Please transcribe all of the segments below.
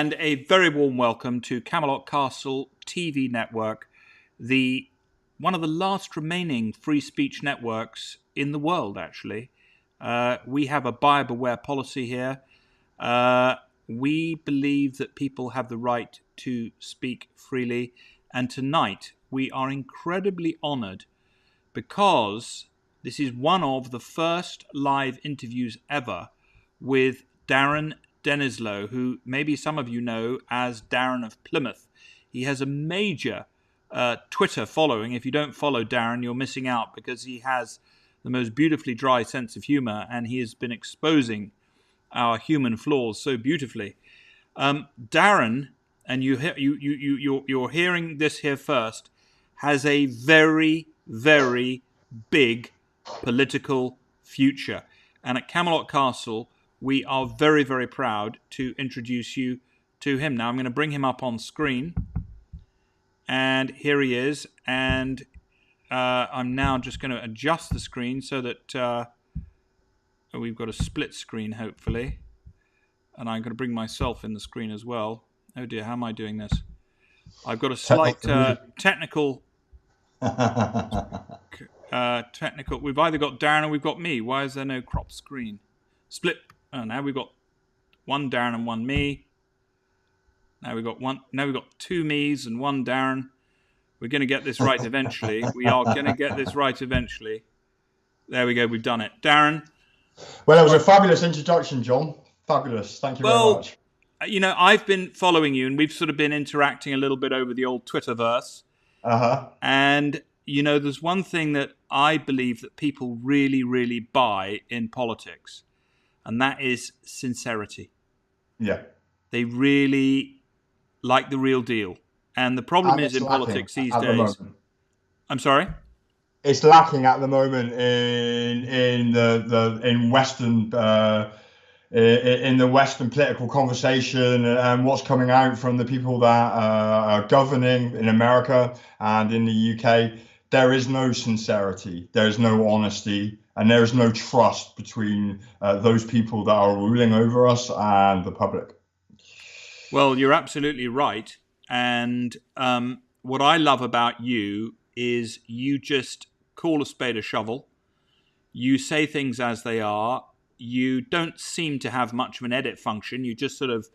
and a very warm welcome to Camelot TV Network, one of the last remaining free speech networks in the world, actually. We have a buyer beware policy here. We believe that people have the right to speak freely, and tonight we are incredibly honoured because this is one of the first live interviews ever with Darren Denislow, who maybe some of you know as Darren of Plymouth. He has a major Twitter following. If you don't follow Darren, you're missing out, because he has the most beautifully dry sense of humour, and he has been exposing our human flaws so beautifully. Darren, and you're hearing this here first, has a very, very big political future. And at Camelot Castle, we are very, very proud to introduce you to him. Now, I'm going to bring him up on screen. And here he is. And I'm now just going to adjust the screen so that we've got a split screen, hopefully. And I'm going to bring myself in the screen as well. Oh dear, how am I doing this? I've got a slight technical. We've either got Darren or we've got me. Why is there no crop screen? Split. Oh, now we've got one Darren and one me. Now we've got two me's and one Darren. We're going to get this right eventually. We are going to get this right eventually. There we go. We've done it. Darren. Well, it was a fabulous introduction, John. Fabulous. Thank you very much. You know, I've been following you, and we've sort of been interacting a little bit over the old Twitterverse. And, you know, there's one thing that I believe that people really, really buy in politics, and that is sincerity. Yeah. They really like the real deal. And the problem is in politics these days. I'm sorry? It's lacking at the moment in Western in the Western political conversation, and what's coming out from the people that are governing in America and in the UK. There is no sincerity, there is no honesty, and there is no trust between those people that are ruling over us and the public. Well, you're absolutely right. And what I love about you is you just call a spade a shovel. You say things as they are. You don't seem to have much of an edit function. You just sort of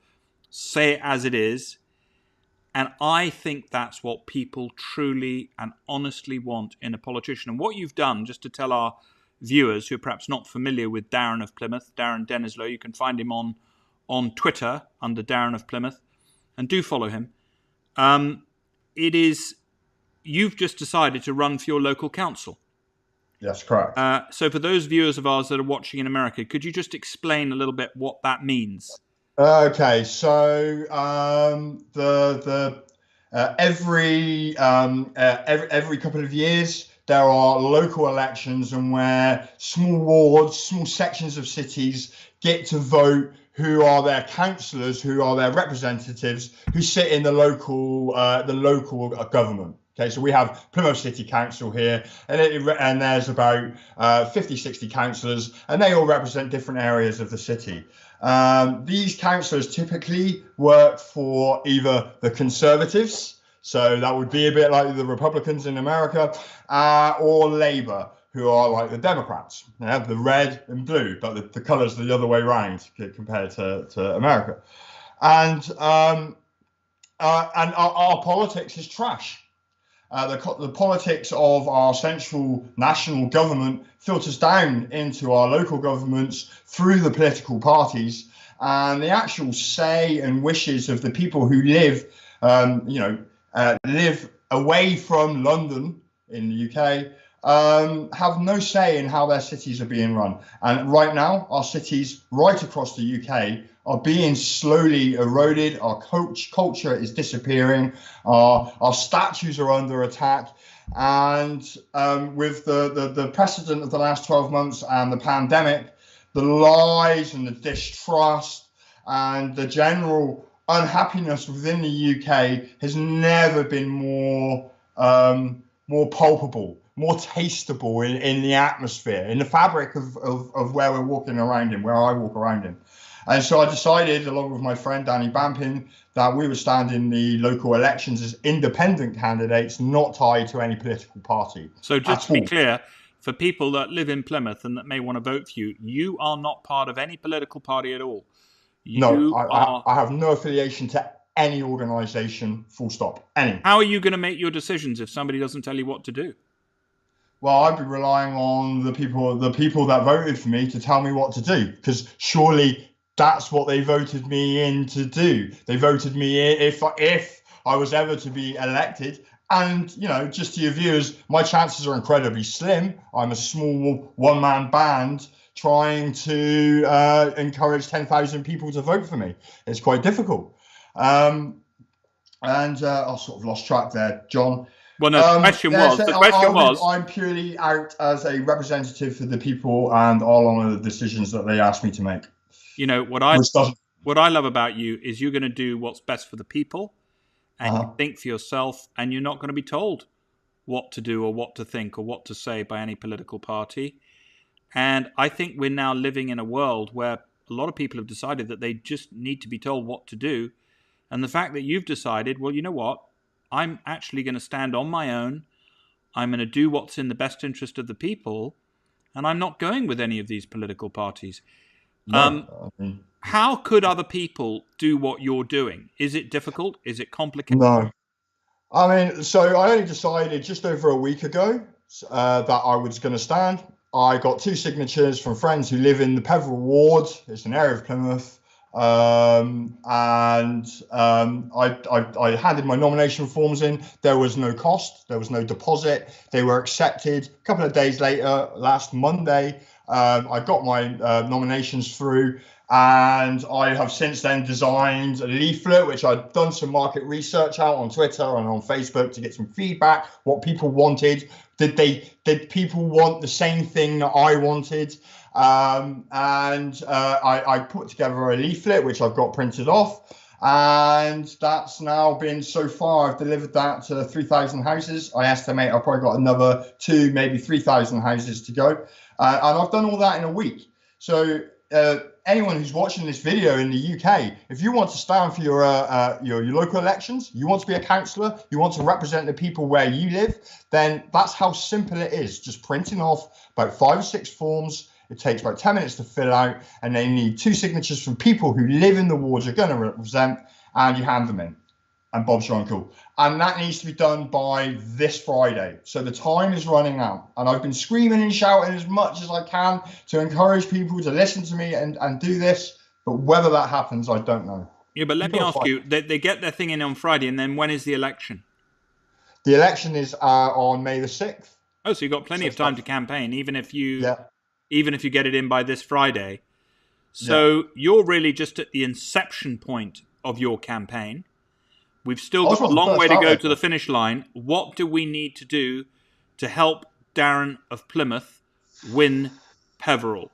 say it as it is. And I think that's what people truly and honestly want in a politician. And what you've done, just to tell our viewers who are perhaps not familiar with Darren of Plymouth, Darren Denislow, you can find him on Twitter under Darren of Plymouth, and do follow him. You've just decided to run for your local council. Yes, correct. So for those viewers of ours that are watching in America, could you just explain a little bit what that means? Okay, so every couple of years there are local elections, and where small wards, small sections of cities get to vote who are their councillors, who are their representatives, who sit in the local government. Okay, so we have Plymouth City Council here, and there's about 50, 60 councillors, and they all represent different areas of the city. These councillors typically work for either the Conservatives, so that would be a bit like the Republicans in America, or Labour, who are like the Democrats. They have the red and blue, but the colours the other way around compared to America. And our politics is trash. The politics of our central national government filters down into our local governments through the political parties, and the actual say and wishes of the people who live away from London in the UK have no say in how their cities are being run. And right now, our cities right across the UK are being slowly eroded. Our culture is disappearing. Our statues are under attack. And with the precedent of the last 12 months and the pandemic, the lies and the distrust and the general unhappiness within the UK has never been more palpable, more tasteable in the atmosphere, in the fabric of where we're walking around in, where I walk around in. And so I decided, along with my friend Danny Bampin, that we would stand in the local elections as independent candidates, not tied to any political party So just at to be all. clear, for people that live in Plymouth and that may want to vote for you, you are not part of any political party at all. No, You are. I have no affiliation to any organisation, full stop, any. How are you going to make your decisions if somebody doesn't tell you what to do? Well, I'd be relying on the people that voted for me to tell me what to do, because surely that's what they voted me in to do. They voted me in if I was ever to be elected. And, you know, just to your viewers, my chances are incredibly slim. I'm a small one-man band trying to encourage 10,000 people to vote for me. It's quite difficult. And I sort of lost track there, John. Well, no, the question was, I'm purely out as a representative for the people, and I'll honour the decisions that they asked me to make. You know, what I love about you is you're going to do what's best for the people, and you think for yourself, and you're not going to be told what to do or what to think or what to say by any political party. And I think we're now living in a world where a lot of people have decided that they just need to be told what to do. And the fact that you've decided, well, you know what? I'm actually going to stand on my own. I'm going to do what's in the best interest of the people. And I'm not going with any of these political parties. How could other people do what you're doing? Is it difficult? Is it complicated? No. I mean, so I only decided just over a week ago that I was going to stand. I got 2 signatures from friends who live in the Peveril ward. It's an area of Plymouth. I handed my nomination forms in. There was no cost. There was no deposit. They were accepted. A couple of days later, last Monday, I got my nominations through. And I have since then designed a leaflet, which I've done some market research out on Twitter and on Facebook to get some feedback, what people wanted. Did people want the same thing that I wanted? I put together a leaflet, which I've got printed off. And that's now been, so far, I've delivered that to 3,000 houses. I estimate I've probably got another 2, maybe 3,000 houses to go. And I've done all that in a week. So anyone who's watching this video in the UK, if you want to stand for your local elections, you want to be a councillor, you want to represent the people where you live, then that's how simple it is. Just printing off about 5 or 6 forms. It takes about 10 minutes to fill out, and then you need 2 signatures from people who live in the wards you're going to represent, and you hand them in. And Bob's your uncle. And that needs to be done by this Friday. So the time is running out. And I've been screaming and shouting as much as I can to encourage people to listen to me and do this. But whether that happens, I don't know. Yeah, but let me ask you, they get their thing in on Friday, and then when is the election? The election is on May the 6th. Oh, so you've got plenty of time to campaign, even if you get it in by this Friday. So you're really just at the inception point of your campaign. We've still got a long way to go to the finish line. What do we need to do to help Darren of Plymouth win Peveril?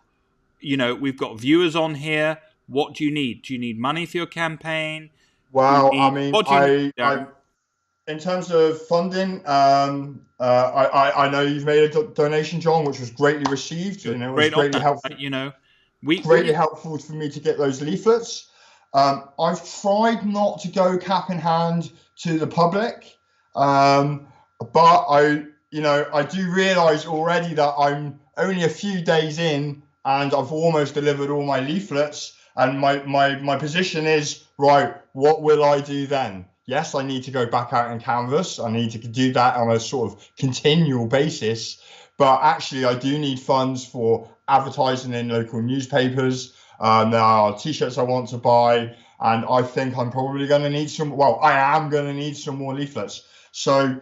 You know, we've got viewers on here. What do you need? Do you need money for your campaign? Well, I mean, in terms of funding, I know you've made a donation, John, which was greatly received. You know, it was greatly helpful. You know, greatly helpful for me to get those leaflets. I've tried not to go cap in hand to the public, but I do realise already that I'm only a few days in, and I've almost delivered all my leaflets. And my position is, right, what will I do then? Yes, I need to go back out and canvass. I need to do that on a sort of continual basis. But actually, I do need funds for advertising in local newspapers. There are T-shirts I want to buy, and I think I'm probably going to need some. Well, I am going to need some more leaflets. So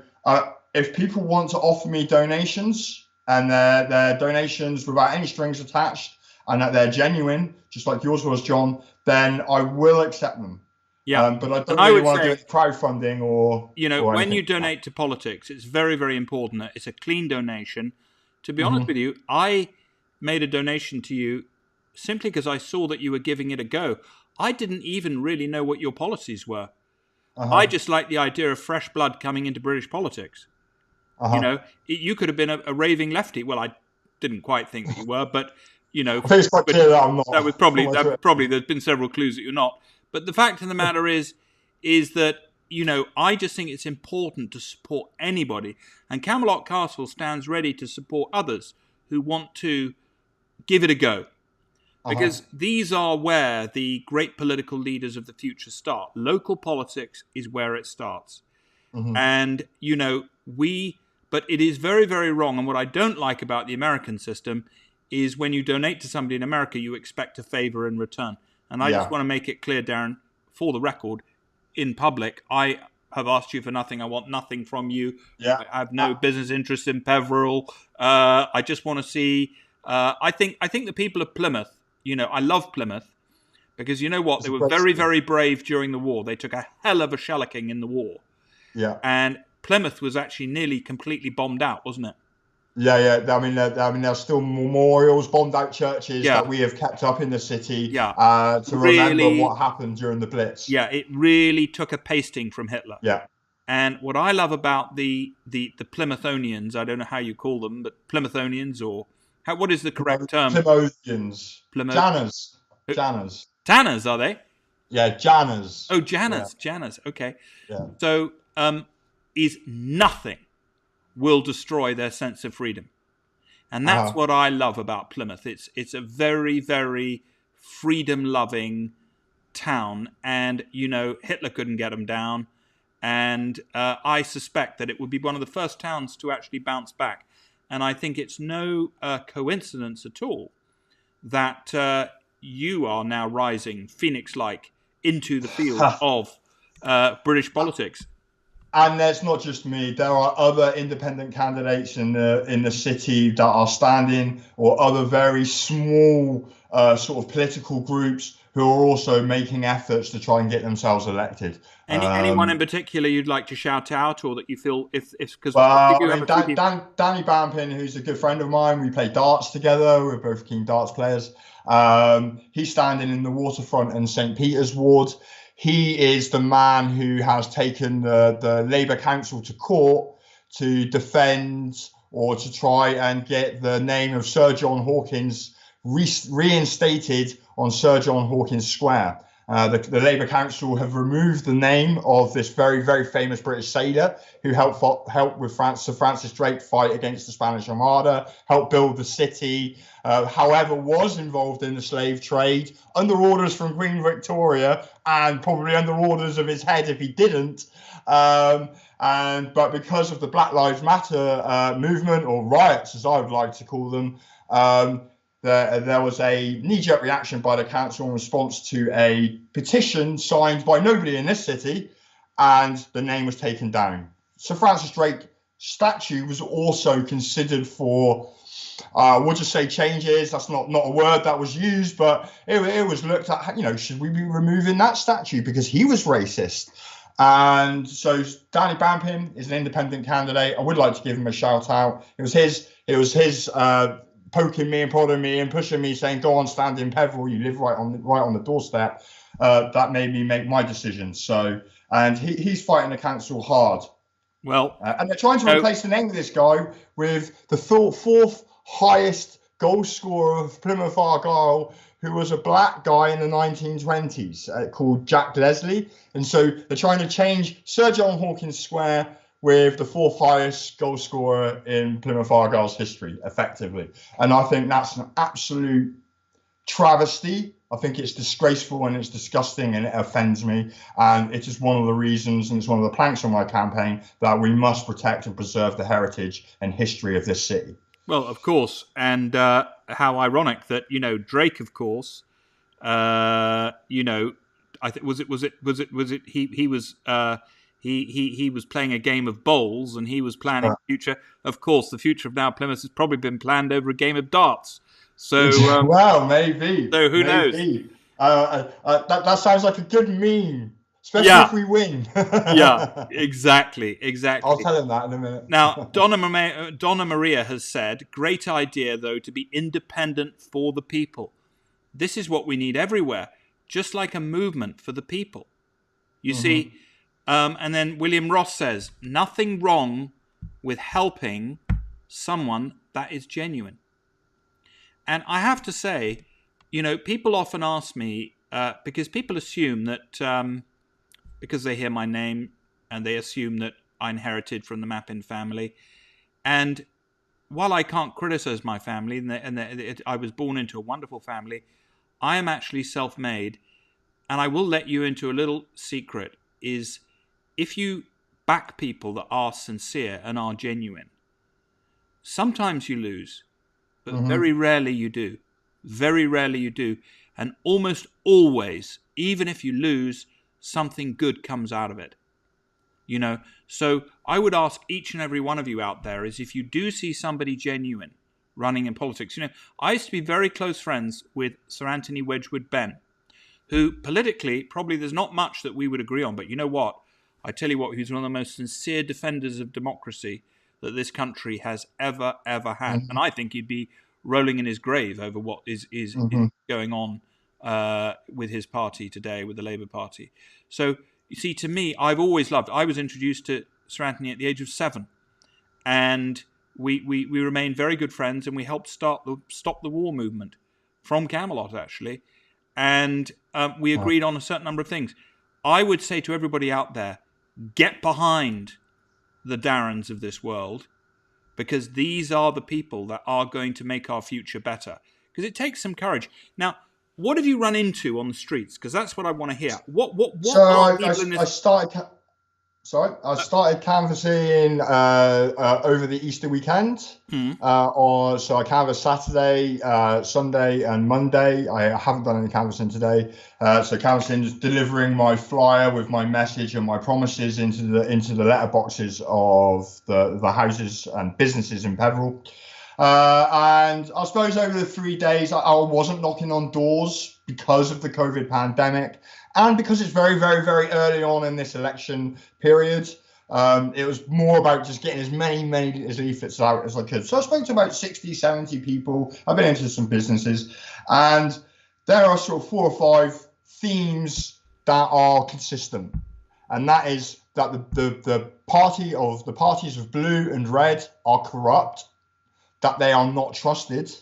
if people want to offer me donations, and they're donations without any strings attached, and that they're genuine, just like yours was, John, then I will accept them. Yeah, but I don't really want to do crowdfunding or. You know, when you donate to politics, it's very, very important that it's a clean donation. To be honest with you, I made a donation to you simply because I saw that you were giving it a go. I didn't even really know what your policies were. I just like the idea of fresh blood coming into British politics. You know, you could have been a raving lefty. Well, I didn't quite think that you were, but you know, I think it's quite clear that I'm not. That was probably there's been several clues that you're not. But the fact of the matter is, is that, I just think it's important to support anybody. And Camelot Castle stands ready to support others who want to give it a go. Because these are where the great political leaders of the future start. Local politics is where it starts. And, but it is very, very wrong. And what I don't like about the American system is when you donate to somebody in America, you expect a favor in return. And I just want to make it clear, Darren, for the record, in public, I have asked you for nothing. I want nothing from you. Yeah. I have no business interest in Peveril. I just want to see. I think the people of Plymouth. I love Plymouth because you know what? They were very, very brave during the war. They took a hell of a shellacking in the war. Yeah. And Plymouth was actually nearly completely bombed out, wasn't it? Yeah. I mean, there's still memorials, bombed out churches that we have kept up in the city to remember what happened during the Blitz. Yeah, it really took a pasting from Hitler. Yeah. And what I love about the Plymouthonians, I don't know how you call them, but Plymouthonians what is the correct term? Plymothians. Janners. Tanners, are they? Yeah, Janners. Oh, Janners. Yeah. Janners. Okay. Yeah. So, is nothing will destroy their sense of freedom. And that's what I love about Plymouth. It's a very, very freedom-loving town. And, Hitler couldn't get them down. And I suspect that it would be one of the first towns to actually bounce back. And I think it's no coincidence at all that you are now rising, phoenix-like, into the field of British politics. And there's not just me. There are other independent candidates in the city that are standing, or other very small sort of political groups who are also making efforts to try and get themselves elected. Anyone in particular you'd like to shout out, or that you feel because Danny Bampin, who's a good friend of mine, we play darts together. We're both keen darts players. He's standing in the Waterfront and St. Peter's ward. He is the man who has taken the Labour Council to court to defend or to try and get the name of Sir John Hawkins reinstated on Sir John Hawkins Square. The Labour Council have removed the name of this very, very famous British sailor who helped with Sir Francis Drake fight against the Spanish Armada, helped build the city, however, was involved in the slave trade under orders from Queen Victoria and probably under orders of his head if he didn't. But because of the Black Lives Matter movement, or riots as I would like to call them, there was a knee-jerk reaction by the council in response to a petition signed by nobody in this city, and the name was taken down. Sir Francis Drake statue was also considered for, we'll just say changes. That's not a word that was used, but it was looked at, should we be removing that statue because he was racist? And so Danny Bampin is an independent candidate. I would like to give him a shout out. It was his poking me and prodding me and pushing me, saying, "Go on, stand in Peveril. You live right on the doorstep." That made me make my decision. So, and he's fighting the council hard. Well, and they're trying to replace the name of this guy with the fourth highest goal scorer of Plymouth Argyle, who was a black guy in the 1920s called Jack Leslie. And so they're trying to change Sir John Hawkins Square with the fourth highest goal scorer in Plymouth Argyle's history, effectively. And I think that's an absolute travesty. I think it's disgraceful and it's disgusting and it offends me. And it is one of the reasons, and it's one of the planks on my campaign, that we must protect and preserve the heritage and history of this city. Well, of course. And how ironic that, Drake, of course, I think he was playing a game of bowls and he was planning the future. Of course, the future of Now Plymouth has probably been planned over a game of darts. So, well, maybe. So who knows? That sounds like a good meme, especially if we win. Yeah, exactly. I'll tell him that in a minute. Now, Donna Maria has said, "Great idea, though, to be independent for the people. This is what we need everywhere, just like a movement for the people." You see. And then William Ross says, "Nothing wrong with helping someone that is genuine." And I have to say, people often ask me, because people assume that because they hear my name and they assume that I inherited from the Mappin family. And while I can't criticize my family, I was born into a wonderful family, I am actually self-made. And I will let you into a little secret, is if you back people that are sincere and are genuine, sometimes you lose, but very rarely you do. Very rarely you do. And almost always, even if you lose, something good comes out of it. You know, so I would ask each and every one of you out there is if you do see somebody genuine running in politics. I used to be very close friends with Sir Anthony Wedgwood Benn, who politically, probably there's not much that we would agree on, but you know what? I tell you what, he's one of the most sincere defenders of democracy that this country has ever had. And I think he'd be rolling in his grave over what is going on with his party today, with the Labour Party. So, you see, to me, I've always loved, I was introduced to Sir Anthony at the age of 7. And we remained very good friends, and we helped stop the war movement from Camelot, actually. And we agreed on a certain number of things. I would say to everybody out there, get behind the Darrens of this world, because these are the people that are going to make our future better. Because it takes some courage. Now, what have you run into on the streets? Because that's what I want to hear. What So are people in this... I started canvassing over the Easter weekend. So I canvassed Saturday, Sunday, and Monday. I haven't done any canvassing today. So canvassing is delivering my flyer with my message and my promises into the letterboxes of the houses and businesses in Peveril. And I suppose over the 3 days, I wasn't knocking on doors because of the COVID pandemic. And because it's very, very, very early on in this election period, it was more about just getting as many leaflets out as I could. So I spoke to about 60, 70 people. I've been into some businesses. And there are sort of 4 or 5 themes that are consistent. And that is that the parties of blue and red are corrupt, that they are not trusted,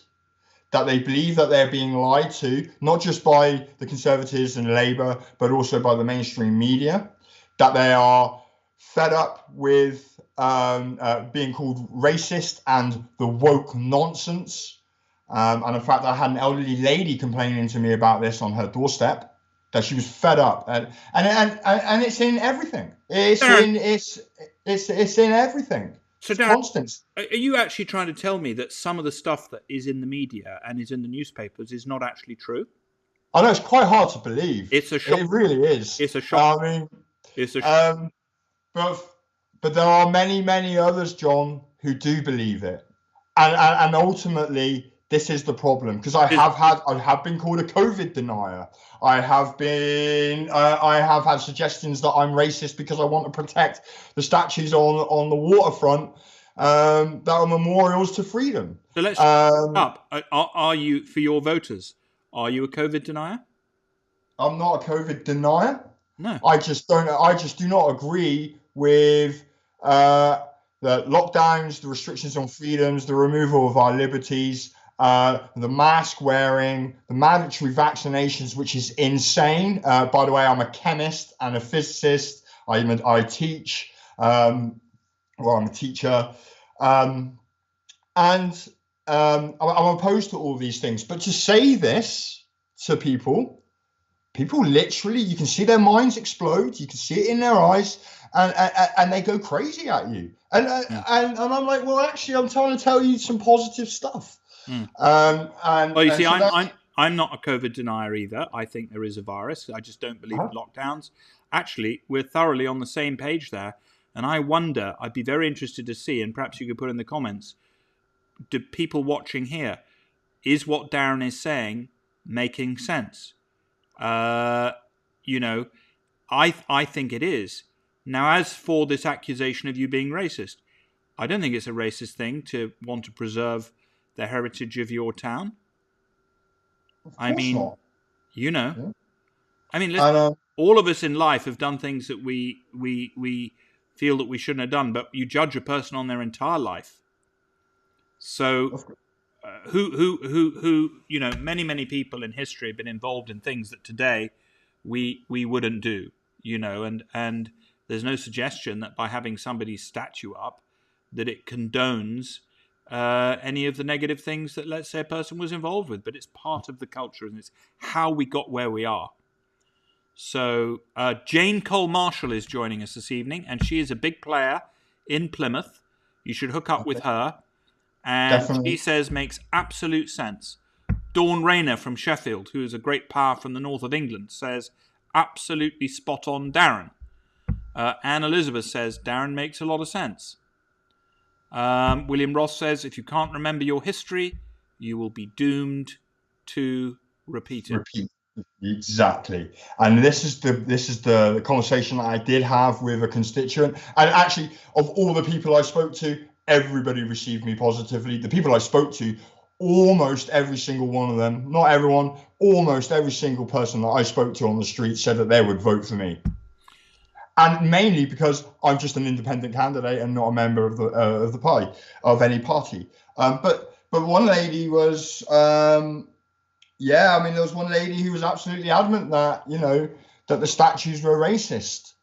that they believe that they're being lied to, not just by the Conservatives and Labour, but also by the mainstream media, that they are fed up with being called racist and the woke nonsense. And in fact, I had an elderly lady complaining to me about this on her doorstep, that she was fed up. And it's in everything. It's in everything. So, Darren, are you actually trying to tell me that some of the stuff that is in the media and is in the newspapers is not actually true? I know, it's quite hard to believe. It's a shock. It really is. It's a shock. I mean, it's a shock. But there are many others, John, who do believe it, and ultimately this is the problem, because I have been called a COVID denier. I have had suggestions that I'm racist because I want to protect the statues on the waterfront that are memorials to freedom. So let's up. Are you, for your voters, are you a COVID denier? I'm not a COVID denier. No. I just do not agree with the lockdowns, the restrictions on freedoms, the removal of our liberties, the mask wearing, the mandatory vaccinations, which is insane. By the way, I'm a chemist and a physicist. I teach. I'm a teacher. I'm opposed to all these things. But to say this to people literally, you can see their minds explode. You can see it in their eyes, and they go crazy at you. And I'm like, well, actually, I'm trying to tell you some positive stuff. Well, you see, I'm not a COVID denier either. I think there is a virus. I just don't believe in lockdowns. Actually, we're thoroughly on the same page there. And I wonder, I'd be very interested to see, and perhaps you could put in the comments, do people watching here, is what Darren is saying making sense? I think it is. Now, as for this accusation of you being racist, I don't think it's a racist thing to want to preserve the heritage of your town. I mean, not. Yeah. I mean, all of us in life have done things that we feel that we shouldn't have done, but you judge a person on their entire life. So, many people in history have been involved in things that today we wouldn't do. and there's no suggestion that by having somebody's statue up that it condones any of the negative things that, let's say, a person was involved with. But it's part of the culture, and it's how we got where we are. So Jane Cole Marshall is joining us this evening, and she is a big player in Plymouth. You should hook up with her. And Definitely. she says makes absolute sense. Dawn Rayner from Sheffield, who is a great power from the north of England, says absolutely spot on Darren. Anne Elizabeth says Darren makes a lot of sense. William Ross says if you can't remember your history, you will be doomed to repeat it. Exactly. And this is the conversation that I did have with a constituent. And actually, of all the people I spoke to, everybody received me positively. The people I spoke to, almost every single one of them, not everyone, almost every single person that I spoke to on the street said that they would vote for me. And mainly because I'm just an independent candidate and not a member of the party, of any party. But one lady was, there was one lady who was absolutely adamant that, that the statues were racist,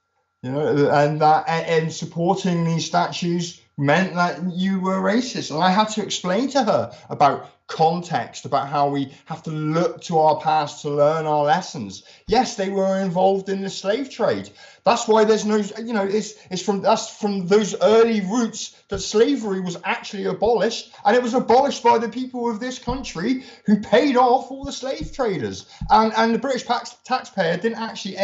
and that and supporting these statues meant that you were racist. And I had to explain to her about context, about how we have to look to our past to learn our lessons. Yes, they were involved in the slave trade. That's why there's no, it's from those early roots that slavery was actually abolished, and it was abolished by the people of this country who paid off all the slave traders, and the British taxpayer didn't actually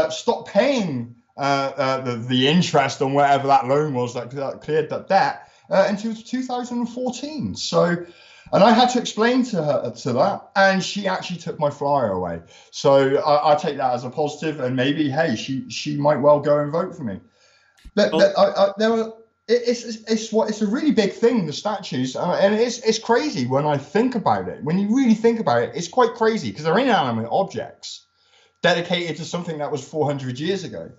stop paying the interest on whatever that loan was that cleared that debt until 2014. So. And I had to explain to her that, and she actually took my flyer away. So I take that as a positive, and maybe, hey, she might well go and vote for me. It's a really big thing, the statues, and it's crazy when I think about it. When you really think about it, it's quite crazy because they're inanimate objects dedicated to something that was 400 years ago.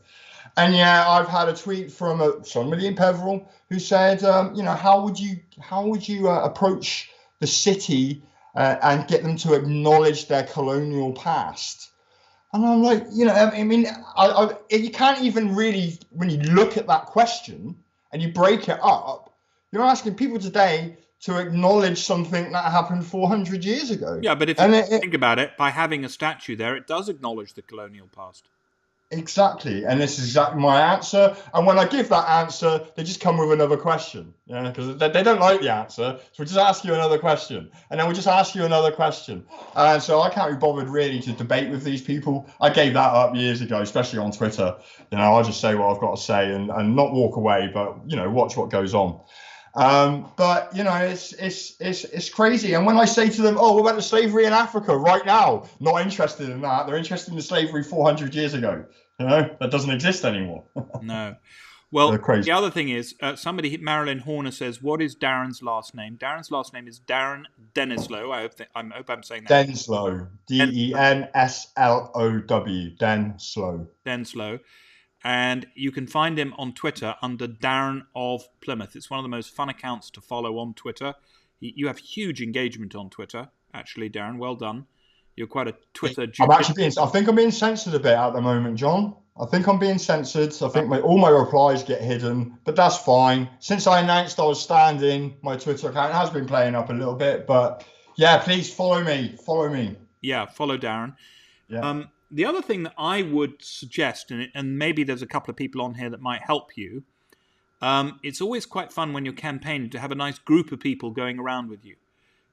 And yeah, I've had a tweet from somebody in Peveril who said, how would you approach the city and get them to acknowledge their colonial past? And I'm like, you can't even really, when you look at that question and you break it up, you're asking people today to acknowledge something that happened 400 years ago. Yeah, but if you think about it, by having a statue there, it does acknowledge the colonial past. Exactly, and this is exactly my answer. And when I give that answer, they just come with another question, because they don't like the answer. So we just ask you another question, and then we just ask you another question. And so I can't be bothered really to debate with these people. I gave that up years ago, especially on Twitter. I'll just say what I've got to say and not walk away, but watch what goes on. But it's crazy. And when I say to them, oh, what about the slavery in Africa right now? Not interested in that. They're interested in the slavery 400 years ago. That doesn't exist anymore. No. Well, the other thing is, Marilyn Horner says, what is Darren's last name? Darren's last name is Darren Denislow. I hope I'm saying that. Denslow. Denslow. Denslow. Denslow. And you can find him on Twitter under Darren of Plymouth. It's one of the most fun accounts to follow on Twitter. You have huge engagement on Twitter, actually, Darren. Well done. You're quite a Twitter. I think I'm being censored a bit at the moment, John. I think I'm being censored. I think all my replies get hidden, but that's fine. Since I announced I was standing, my Twitter account has been playing up a little bit. But yeah, please follow me. Follow me. Yeah, follow Darren. Yeah. The other thing that I would suggest, and maybe there's a couple of people on here that might help you, it's always quite fun when you're campaigning to have a nice group of people going around with you.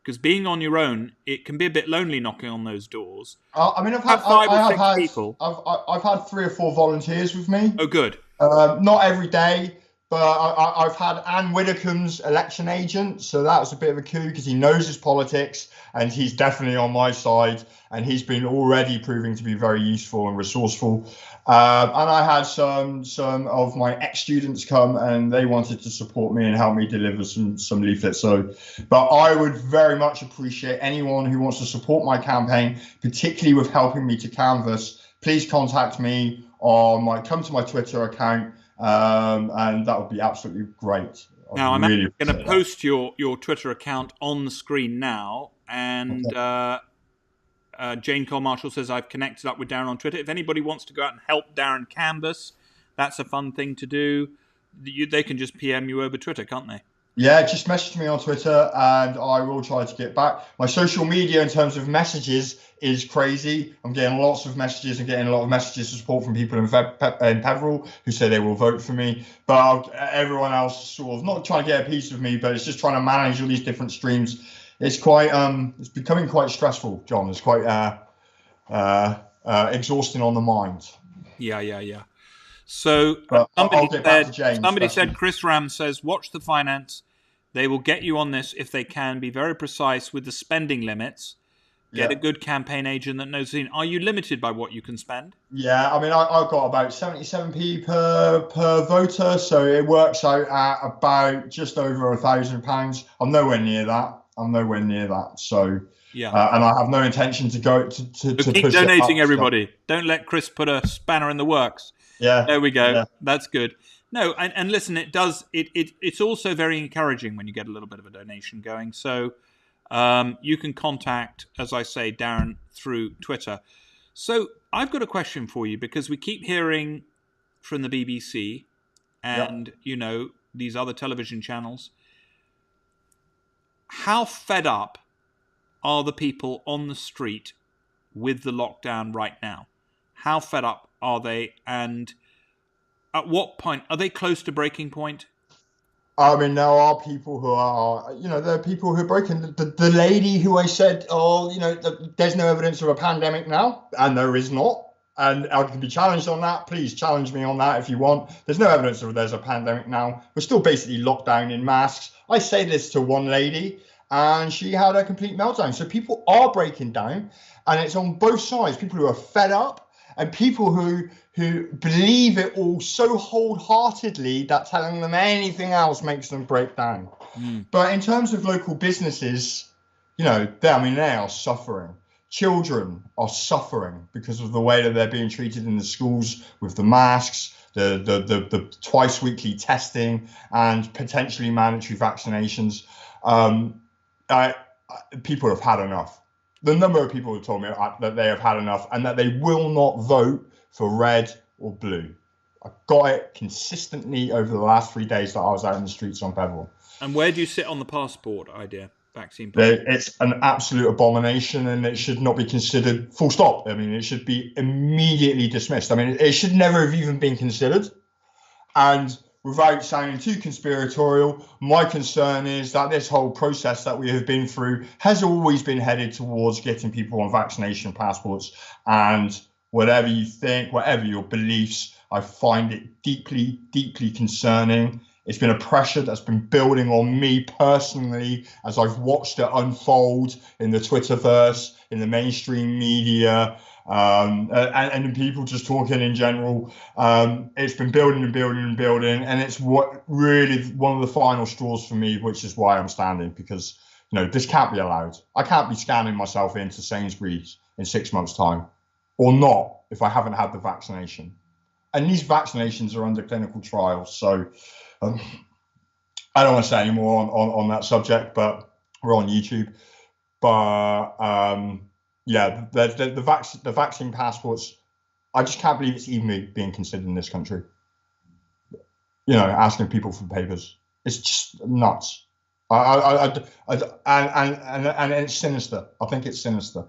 Because being on your own, it can be a bit lonely knocking on those doors. I've had 5 or 6 people. I've had 3 or 4 volunteers with me. Oh, good. Not every day, but I've had Anne Widdecombe's election agent, so that was a bit of a coup because he knows his politics and he's definitely on my side, and he's been already proving to be very useful and resourceful. And I had some of my ex-students come, and they wanted to support me and help me deliver some leaflets. But I would very much appreciate anyone who wants to support my campaign, particularly with helping me to canvass. Please contact me come to my Twitter account, and that would be absolutely great. Now, I'm going to post your Twitter account on the screen now, and Jane Cole Marshall says, I've connected up with Darren on Twitter. If anybody wants to go out and help Darren canvas, that's a fun thing to do. They can just PM you over Twitter, can't they? Yeah, just message me on Twitter and I will try to get back. My social media in terms of messages is crazy. I'm getting lots of messages and getting a lot of messages of support from people in Peveril who say they will vote for me. But everyone else sort of not trying to get a piece of me, but it's just trying to manage all these different streams. It's quite it's becoming quite stressful, John. It's quite exhausting on the mind. Yeah. So somebody said, Chris Ram says, watch the finance. They will get you on this if they can. Be very precise with the spending limits. Get a good campaign agent that knows. Are you limited by what you can spend? Yeah, I mean, I've got about 77p per voter, so it works out at about just over £1,000. I'm nowhere near that. So yeah, and I have no intention to go to keep push donating. Everybody, don't let Chris put a spanner in the works. Yeah, there we go. Yeah. That's good. No, and listen, it's also very encouraging when you get a little bit of a donation going. So you can contact, as I say, Darren through Twitter. So I've got a question for you, because we keep hearing from the BBC and these other television channels. How fed up are the people on the street with the lockdown right now? How fed up are they? And at what point are they close to breaking point? I mean, there are people who are, there are people who are broken. The lady who I said, there's no evidence of a pandemic now, and there is not. And I can be challenged on that. Please challenge me on that if you want. There's no evidence of there's a pandemic now. We're still basically locked down in masks. I say this to one lady, and she had a complete meltdown. So people are breaking down, and it's on both sides. People who are fed up, and people who believe it all so wholeheartedly that telling them anything else makes them break down. But in terms of local businesses, they are suffering. Children are suffering because of the way that they're being treated in the schools with the masks, the twice weekly testing, and potentially mandatory vaccinations. People have had enough. The number of people who told me that they have had enough and that they will not vote for red or blue. I got it consistently over the last 3 days that I was out in the streets on Peveril. And where do you sit on the passport idea, vaccine passport? It's an absolute abomination, and it should not be considered, full stop. I mean, it should be immediately dismissed. I mean, it should never have even been considered. And without sounding too conspiratorial, my concern is that this whole process that we have been through has always been headed towards getting people on vaccination passports. And whatever you think, whatever your beliefs, I find it deeply, deeply concerning. It's been a pressure that's been building on me personally as I've watched it unfold in the Twitterverse, in the mainstream media, and people just talking in general. It's been building and building and building, and it's what really one of the final straws for me, which is why I'm standing, because this can't be allowed. I can't be scanning myself into Sainsbury's in 6 months' time, or not if I haven't had the vaccination. And these vaccinations are under clinical trials, so I don't want to say any more on that subject, but we're on YouTube. But the vaccine passports, I just can't believe it's even being considered in this country. Asking people for papers, it's just nuts. And it's sinister. I think it's sinister.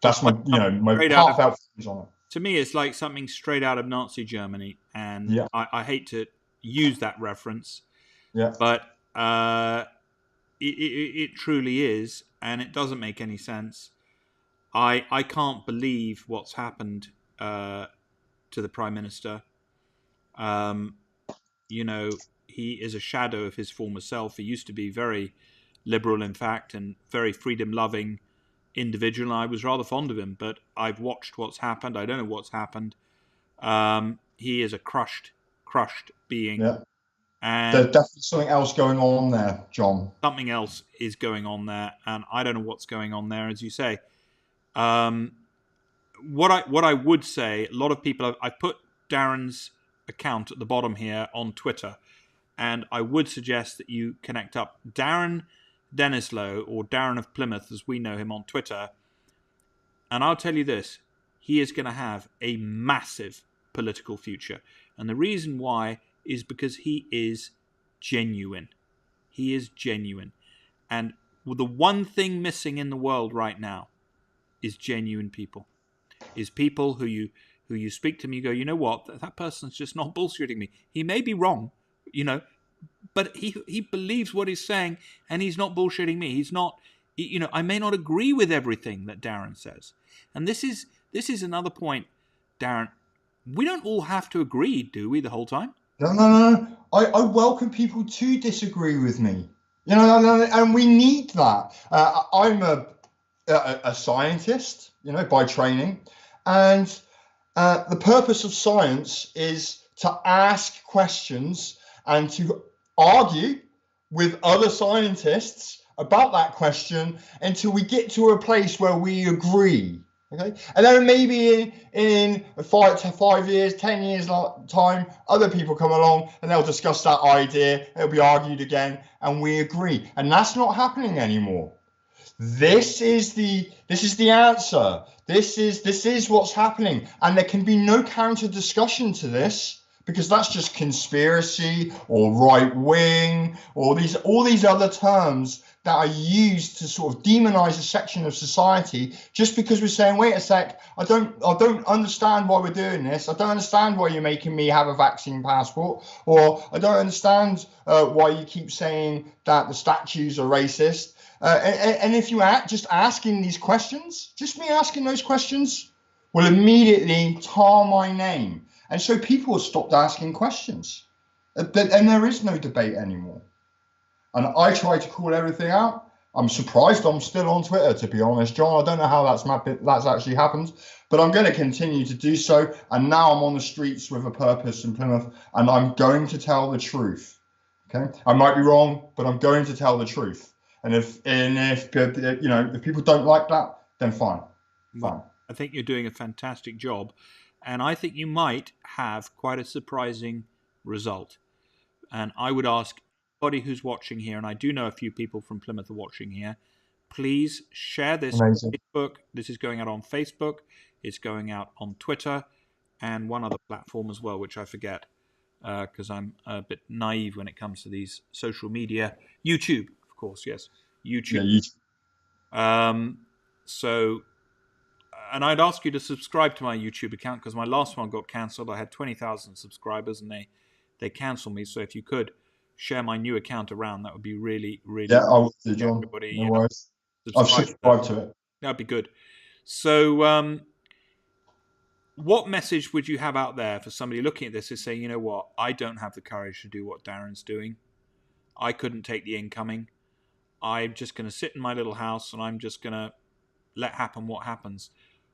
That's my heartfelt feelings on it. To me, it's like something straight out of Nazi Germany, and I hate to use that reference, but it truly is, and it doesn't make any sense. I can't believe what's happened to the Prime Minister. He is a shadow of his former self. He used to be very liberal, in fact, and very freedom-loving individual. I was rather fond of him, but I've watched what's happened. I don't know what's happened. He is a crushed being. Yeah. And there's definitely something else going on there, John. Something else is going on there, and I don't know what's going on there, as you say. What I would say, a lot of people, I put Darren's account at the bottom here on Twitter, and I would suggest that you connect up. Darren Denislow, or Darren of Plymouth as we know him on Twitter, And I'll tell you this, he is going to have a massive political future. And the reason why is because he is genuine. He is genuine. And the one thing missing in the world right now is genuine people. Is people who you speak to, and you go, you know what, that person's just not bullshitting me. He may be wrong, but he believes what he's saying, and he's not bullshitting me. He's not, I may not agree with everything that Darren says. And this is another point, Darren. We don't all have to agree, do we, the whole time? No. I welcome people to disagree with me. And we need that. I'm a scientist, by training, and the purpose of science is to ask questions and to argue with other scientists about that question until we get to a place where we agree. Okay, and then maybe in 5 years, 10 years time, other people come along and they'll discuss that idea. It'll be argued again, and we agree. And that's not happening anymore. This is the answer. This is what's happening, and there can be no counter discussion to this, because that's just conspiracy or right wing or all these other terms that are used to sort of demonize a section of society, just because we're saying, wait a sec, I don't understand why we're doing this. I don't understand why you're making me have a vaccine passport, or I don't understand why you keep saying that the statues are racist. And if you just asking these questions, just me asking those questions will immediately tar my name. And so people have stopped asking questions. And there is no debate anymore. And I try to call everything out. I'm surprised I'm still on Twitter, to be honest, John. I don't know how that's actually happened, but I'm going to continue to do so. And now I'm on the streets with a purpose in Plymouth, and I'm going to tell the truth. Okay, I might be wrong, but I'm going to tell the truth. And if people don't like that, then fine. Well, I think you're doing a fantastic job, and I think you might have quite a surprising result. And I would ask anybody who's watching here, and I do know a few people from Plymouth are watching here, please share this on Facebook. This is going out on Facebook. It's going out on Twitter and one other platform as well, which I forget because I'm a bit naive when it comes to these social media. YouTube, of course, yes. YouTube. Yeah, YouTube. And I'd ask you to subscribe to my YouTube account, because my last one got cancelled. I had 20,000 subscribers and they cancelled me. So if you could share my new account around, that would be really, really. Yeah, I will do, John. Everybody, no worries. I've subscribed to it. That'd be good. So, what message would you have out there for somebody looking at this is saying, you know what, I don't have the courage to do what Darren's doing. I couldn't take the incoming. I'm just going to sit in my little house and I'm just going to let happen what happens.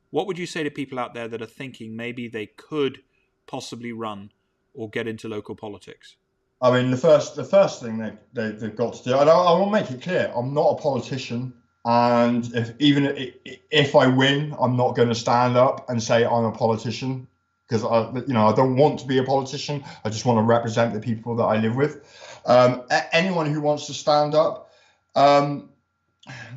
What would you say to people out there that are thinking maybe they could possibly run or get into local politics? I mean, the first thing they've got to do, and I will make it clear, I'm not a politician, and if I win, I'm not going to stand up and say I'm a politician, because I don't want to be a politician. I just want to represent the people that I live with. Anyone who wants to stand up, well,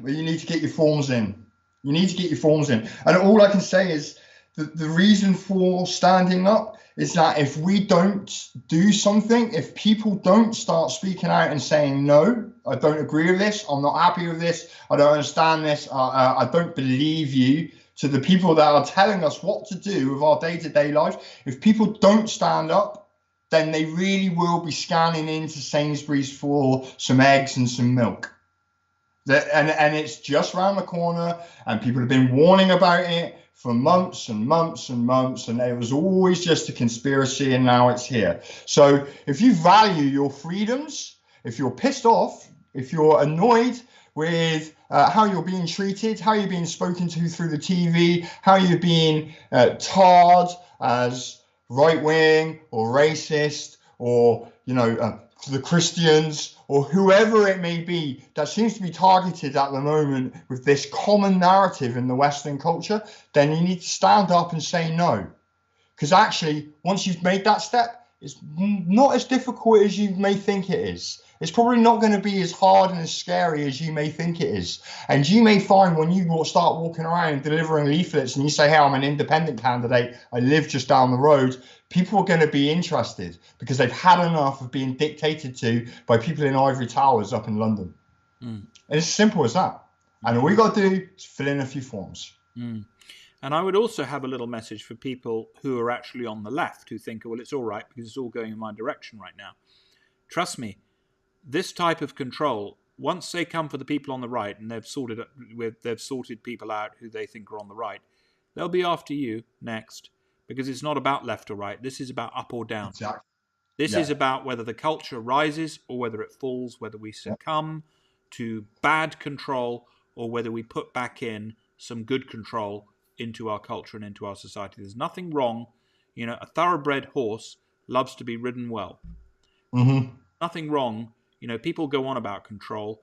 you need to get your forms in. You need to get your forms in. And all I can say is that the reason for standing up is that if we don't do something, if people don't start speaking out and saying, no, I don't agree with this, I'm not happy with this, I don't understand this, I don't believe you, to the people that are telling us what to do with our day-to-day lives, if people don't stand up, then they really will be scanning into Sainsbury's for some eggs and some milk. And it's just around the corner, and people have been warning about it for months and months and months, and it was always just a conspiracy, and now it's here. So if you value your freedoms, if you're pissed off, if you're annoyed with how you're being treated, how you're being spoken to through the TV, how you're being tarred as right-wing or racist, or the Christians, or whoever it may be that seems to be targeted at the moment with this common narrative in the Western culture, then you need to stand up and say no. Because actually, once you've made that step, it's not as difficult as you may think it is. It's probably not going to be as hard and as scary as you may think it is. And you may find when you start walking around delivering leaflets and you say, hey, I'm an independent candidate, I live just down the road, people are going to be interested because they've had enough of being dictated to by people in ivory towers up in London. And it's as simple as that. And all you got to do is fill in a few forms. And I would also have a little message for people who are actually on the left who think, well, it's all right because it's all going in my direction right now. Trust me, this type of control, once they come for the people on the right and they've sorted people out who they think are on the right, they'll be after you next, because it's not about left or right. This is about up or down. Exactly. This is about whether the culture rises or whether it falls, whether we succumb to bad control or whether we put back in some good control into our culture and into our society. There's nothing wrong. You know, a thoroughbred horse loves to be ridden well. Nothing wrong. You know, people go on about control.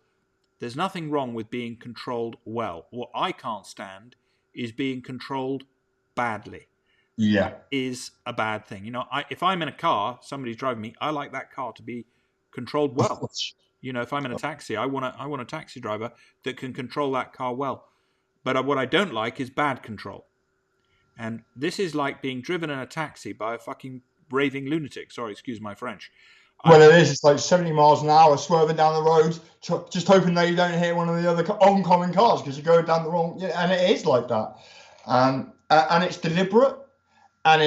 There's nothing wrong with being controlled well. What I can't stand is being controlled badly. Yeah. That is a bad thing. You know, if I'm in a car, somebody's driving me, I like that car to be controlled well. You know, if I'm in a taxi, I want a taxi driver that can control that car well. But what I don't like is bad control. And this is like being driven in a taxi by a fucking raving lunatic. Sorry, excuse my French. Well, it is. It's like 70 miles an hour swerving down the road, just hoping that you don't hit one of the other oncoming cars because you're going down the wrong. Yeah, and it is like that. And it's deliberate. And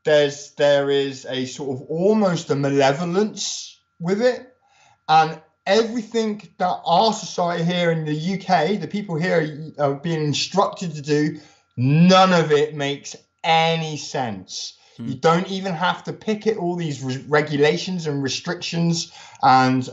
there is a sort of almost a malevolence with it. And everything that our society here in the UK, the people here are being instructed to do, none of it makes any sense. You don't even have to picket all these regulations and restrictions and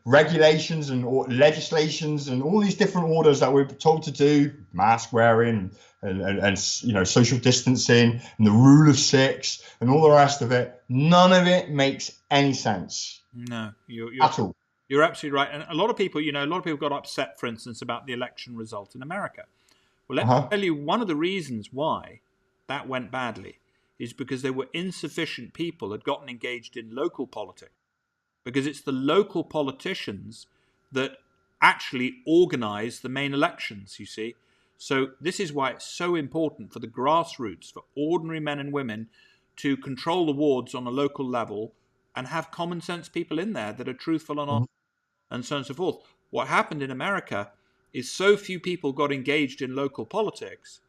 regulations and legislations and all these different orders that we're told to do, mask wearing and you know, social distancing and the rule of six and all the rest of it. None of it makes any sense. No, you're at all. You're absolutely right. And a lot of people got upset, for instance, about the election result in America. Well, let me tell you, one of the reasons why that went badly is because there were insufficient people had gotten engaged in local politics. Because it's the local politicians that actually organize the main elections, you see. So this is why it's so important for the grassroots, for ordinary men and women to control the wards on a local level and have common sense people in there that are truthful and honest, and so on and so forth. What happened in America is so few people got engaged in local politics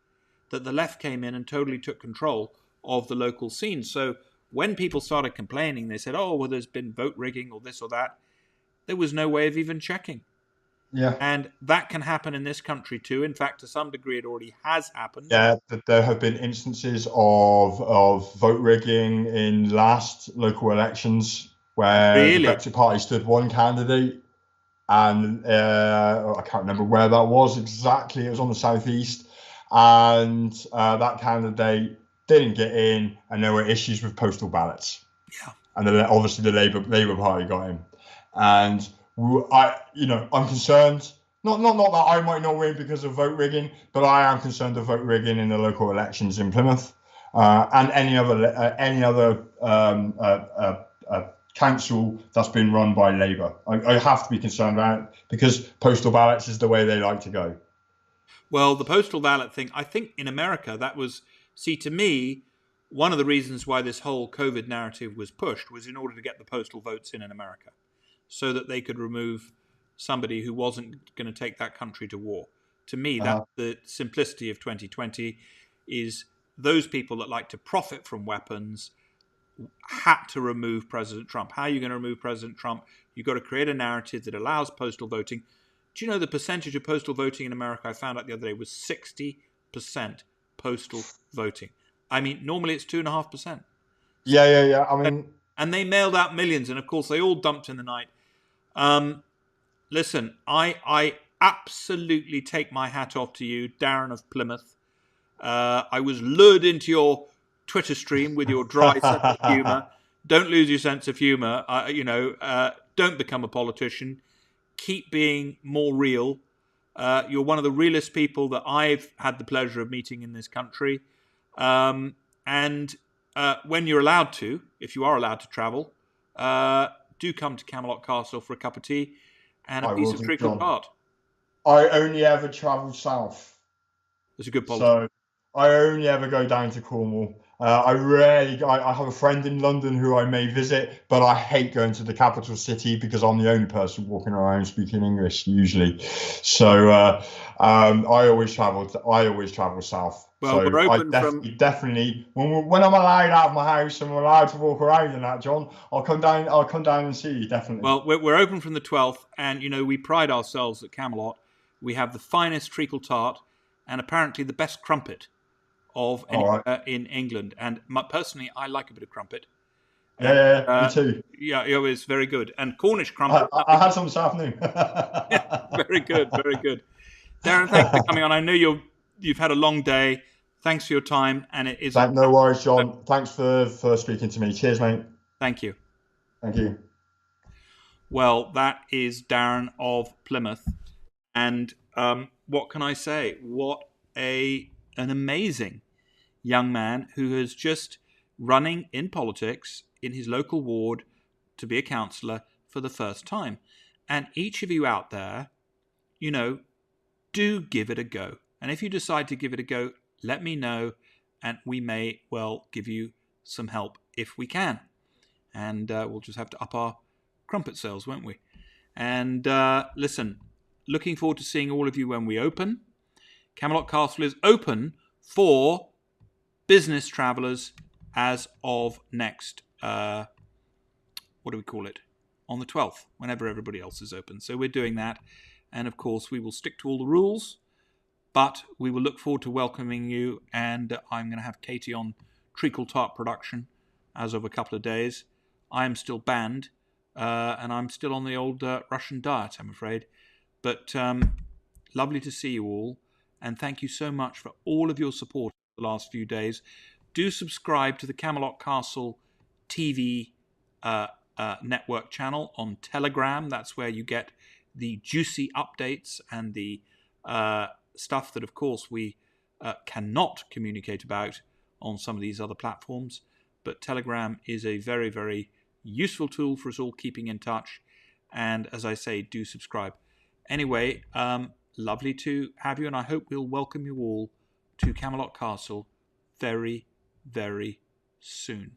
that the left came in and totally took control of the local scene. So when people started complaining, they said, oh, well, there's been vote rigging or this or that. There was no way of even checking. Yeah. And that can happen in this country too. In fact, to some degree, it already has happened. Yeah, there have been instances of vote rigging in last local elections where the Brexit Party stood one candidate, and I can't remember where that was exactly. It was on the southeast, and that candidate didn't get in, and there were issues with postal ballots. Yeah, and then obviously the Labour Party got in, and I'm concerned. Not that I might not win because of vote rigging, but I am concerned of vote rigging in the local elections in Plymouth and any other council that's been run by Labour. I have to be concerned about it because postal ballots is the way they like to go. Well, the postal ballot thing, I think in America that was, to me, one of the reasons why this whole COVID narrative was pushed was in order to get the postal votes in America, so that they could remove somebody who wasn't going to take that country to war. To me, that's the simplicity of 2020, is those people that like to profit from weapons had to remove President Trump. How are you going to remove President Trump? You've got to create a narrative that allows postal voting. Do you know the percentage of postal voting in America I found out the other day was 60% postal voting? I mean, normally it's 2.5%. Yeah. I mean, and they mailed out millions, and of course they all dumped in the night. Listen, I absolutely take my hat off to you, Darren of Plymouth. I was lured into your Twitter stream with your dry sense of humour. Don't lose your sense of humour. Don't become a politician. Keep being more real. You're one of the realest people that I've had the pleasure of meeting in this country. And when you're allowed to, if you are allowed to travel, do come to Camelot Castle for a cup of tea and a I piece will of do, treacle John. tart. I only ever travel south. It's a good policy. So I only ever go down to Cornwall. I have a friend in London who I may visit, but I hate going to the capital city because I'm the only person walking around speaking English usually. So I always travel south. Well, So we're I open definitely when I'm allowed out of my house and we're allowed to walk around and that, John, I'll come down. I'll come down and see you definitely. Well, we're open from the 12th, and we pride ourselves at Camelot. We have the finest treacle tart and apparently the best crumpet of anywhere in England. And personally, I like a bit of crumpet. Yeah, me too. Yeah, it's very good. And Cornish crumpet. I had some this afternoon. Very good, very good. Darren, thanks for coming on. I know you've had a long day. Thanks for your time, and it is. No worries, John. Thanks for speaking to me. Cheers, mate. Thank you. Thank you. Well, that is Darren of Plymouth, and what can I say? What an amazing young man who is just running in politics in his local ward to be a councillor for the first time. And each of you out there, do give it a go. And if you decide to give it a go, let me know, and we may well give you some help if we can. And we'll just have to up our crumpet sales, won't we? And listen, looking forward to seeing all of you when we open. Camelot Castle is open for business travellers as of next, what do we call it? On the 12th, whenever everybody else is open. So we're doing that. And of course, we will stick to all the rules, but we will look forward to welcoming you. And I'm going to have Katie on treacle tart production as of a couple of days. I am still banned, and I'm still on the old Russian diet, I'm afraid. But lovely to see you all. And thank you so much for all of your support the last few days. Do subscribe to the Camelot Castle TV network channel on Telegram. That's where you get the juicy updates and the stuff that, of course, we cannot communicate about on some of these other platforms. But Telegram is a very, very useful tool for us all keeping in touch. And as I say, do subscribe. Anyway, lovely to have you, and I hope we'll welcome you all to Camelot Castle very, very soon.